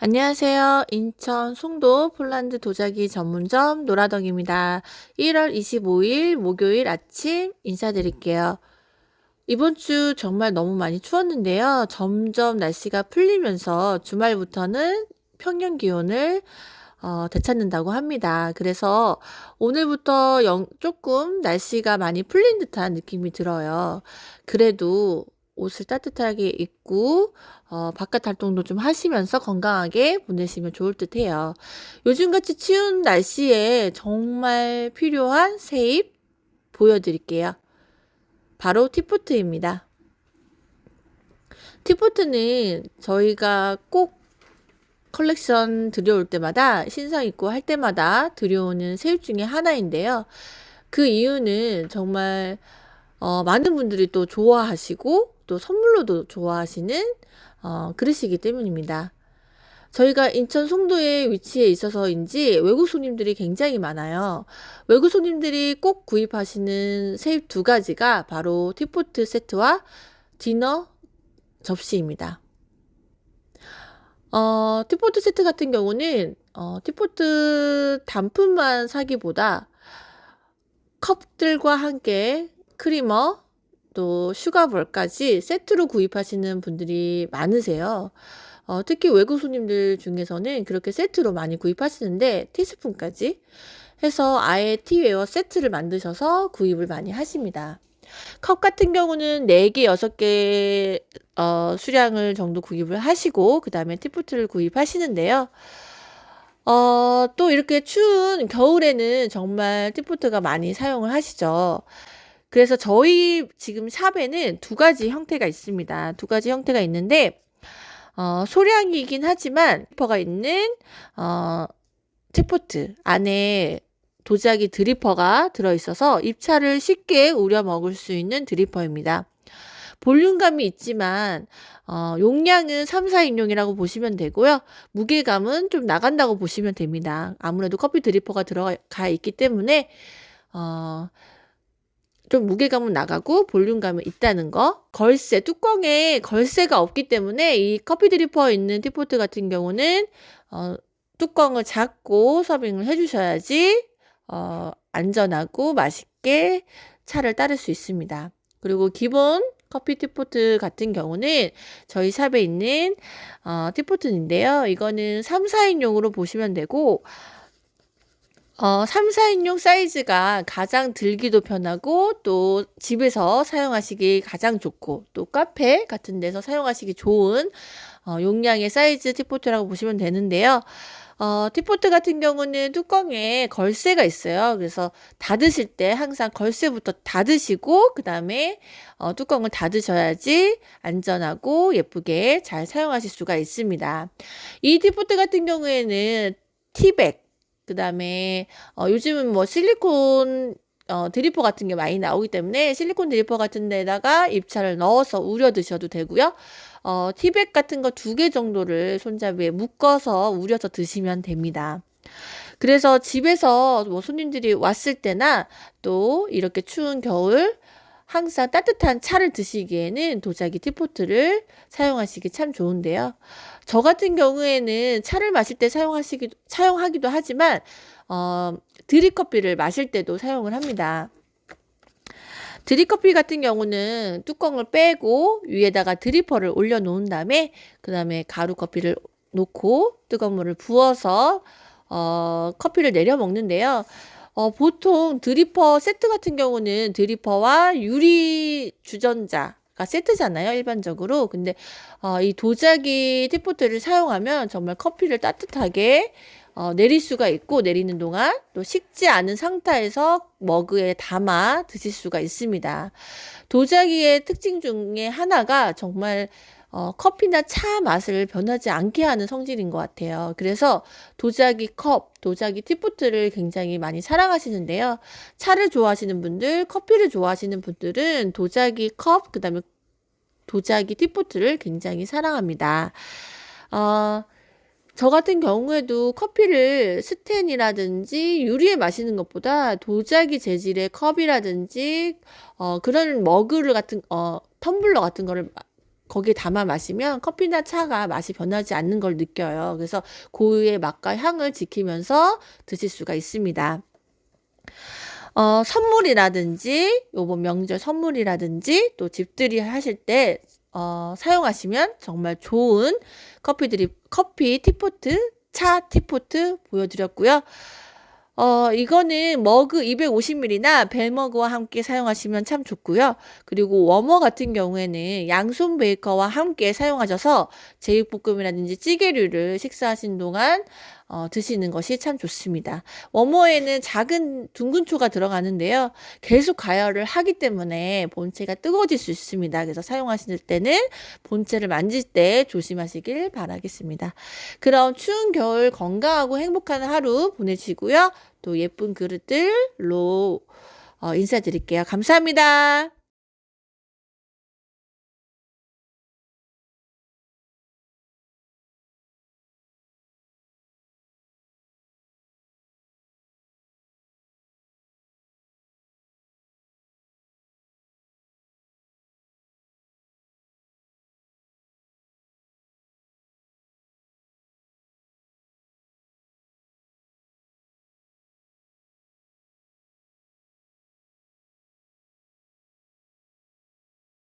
안녕하세요. 인천 송도 폴란드 도자기 전문점 노라덕입니다. 1월 25일 목요일 아침 인사드릴게요. 이번 주 정말 너무 많이 추웠는데요. 점점 날씨가 풀리면서 주말부터는 평년 기온을 되찾는다고 합니다. 그래서 오늘부터 조금 날씨가 많이 풀린 듯한 느낌이 들어요. 그래도 옷을 따뜻하게 입고 바깥 활동도 좀 하시면서 건강하게 보내시면 좋을 듯 해요. 요즘같이 추운 날씨에 정말 필요한 세입 보여드릴게요. 바로 티포트입니다. 티포트는 저희가 꼭 컬렉션 들여올 때마다 신상 있고 할 때마다 들여오는 세입 중에 하나인데요. 그 이유는 정말 많은 분들이 또 좋아하시고 또 선물로도 좋아하시는 그릇이기 때문입니다. 저희가 인천 송도에 위치해 있어서인지 외국 손님들이 굉장히 많아요. 외국 손님들이 꼭 구입하시는 세입 두 가지가 바로 티포트 세트와 디너 접시입니다. 티포트 세트 같은 경우는 티포트 단품만 사기보다 컵들과 함께 크리머 또 슈가볼까지 세트로 구입하시는 분들이 많으세요. 특히 외국 손님들 중에서는 그렇게 세트로 많이 구입하시는데 티스푼까지 해서 아예 티웨어 세트를 만드셔서 구입을 많이 하십니다. 컵 같은 경우는 4개, 6개 수량을 정도 구입을 하시고 그 다음에 티포트를 구입하시는데요. 또 이렇게 추운 겨울에는 정말 티포트가 많이 사용을 하시죠. 그래서 저희 지금 샵에는 두 가지 형태가 있습니다. 두 가지 형태가 있는데 소량이긴 하지만 드리퍼가 있는 티포트 안에 도자기 드리퍼가 들어있어서 입차를 쉽게 우려 먹을 수 있는 드리퍼입니다. 볼륨감이 있지만 용량은 3, 4인용이라고 보시면 되고요. 무게감은 좀 나간다고 보시면 됩니다. 아무래도 커피 드리퍼가 들어가 있기 때문에 좀 무게감은 나가고 볼륨감은 있다는 거. 걸쇠, 뚜껑에 걸쇠가 없기 때문에 이 커피 드리퍼 있는 티포트 같은 경우는 뚜껑을 잡고 서빙을 해주셔야지 안전하고 맛있게 차를 따를 수 있습니다. 그리고 기본 커피 티포트 같은 경우는 저희 샵에 있는 티포트인데요. 이거는 3, 4인용으로 보시면 되고 3, 4인용 사이즈가 가장 들기도 편하고 또 집에서 사용하시기 가장 좋고 또 카페 같은 데서 사용하시기 좋은 용량의 사이즈 티포트라고 보시면 되는데요. 티포트 같은 경우는 뚜껑에 걸쇠가 있어요. 그래서 닫으실 때 항상 걸쇠부터 닫으시고 그 다음에 뚜껑을 닫으셔야지 안전하고 예쁘게 잘 사용하실 수가 있습니다. 이 티포트 같은 경우에는 티백 그 다음에 요즘은 뭐 실리콘 드리퍼 같은 게 많이 나오기 때문에 실리콘 드리퍼 같은 데다가 입차를 넣어서 우려 드셔도 되고요. 티백 같은 거 2개 정도를 손잡이에 묶어서 우려서 드시면 됩니다. 그래서 집에서 뭐 손님들이 왔을 때나 또 이렇게 추운 겨울 항상 따뜻한 차를 드시기에는 도자기 티포트를 사용하시기 참 좋은데요. 저 같은 경우에는 차를 마실 때 사용하기도 하지만 드립커피를 마실 때도 사용을 합니다. 드립커피 같은 경우는 뚜껑을 빼고 위에다가 드리퍼를 올려 놓은 다음에 그 다음에 가루 커피를 놓고 뜨거운 물을 부어서 커피를 내려 먹는데요. 보통 드리퍼 세트 같은 경우는 드리퍼와 유리 주전자가 세트잖아요, 일반적으로. 근데 이 도자기 티포트를 사용하면 정말 커피를 따뜻하게 내릴 수가 있고 내리는 동안 또 식지 않은 상태에서 머그에 담아 드실 수가 있습니다. 도자기의 특징 중에 하나가 정말 커피나 차 맛을 변하지 않게 하는 성질인 것 같아요. 그래서 도자기 컵, 도자기 티포트를 굉장히 많이 사랑하시는데요. 차를 좋아하시는 분들, 커피를 좋아하시는 분들은 도자기 컵, 그 다음에 도자기 티포트를 굉장히 사랑합니다. 저 같은 경우에도 커피를 스텐이라든지 유리에 마시는 것보다 도자기 재질의 컵이라든지 그런 머그를 같은 텀블러 같은 거를 거기에 담아 마시면 커피나 차가 맛이 변하지 않는 걸 느껴요. 그래서 고유의 맛과 향을 지키면서 드실 수가 있습니다. 선물이라든지 요번 명절 선물이라든지 또 집들이 하실 때 사용하시면 정말 좋은 커피 티포트, 차 티포트 보여드렸고요. 이거는 머그 250ml나 벨머그와 함께 사용하시면 참 좋고요. 그리고 워머 같은 경우에는 양손 베이커와 함께 사용하셔서 제육볶음이라든지 찌개류를 식사하신 동안 드시는 것이 참 좋습니다. 워머에는 작은 둥근 초가 들어가는데요. 계속 가열을 하기 때문에 본체가 뜨거워질 수 있습니다. 그래서 사용하실 때는 본체를 만질 때 조심하시길 바라겠습니다. 그럼 추운 겨울 건강하고 행복한 하루 보내시고요. 또 예쁜 그릇들로 인사드릴게요. 감사합니다.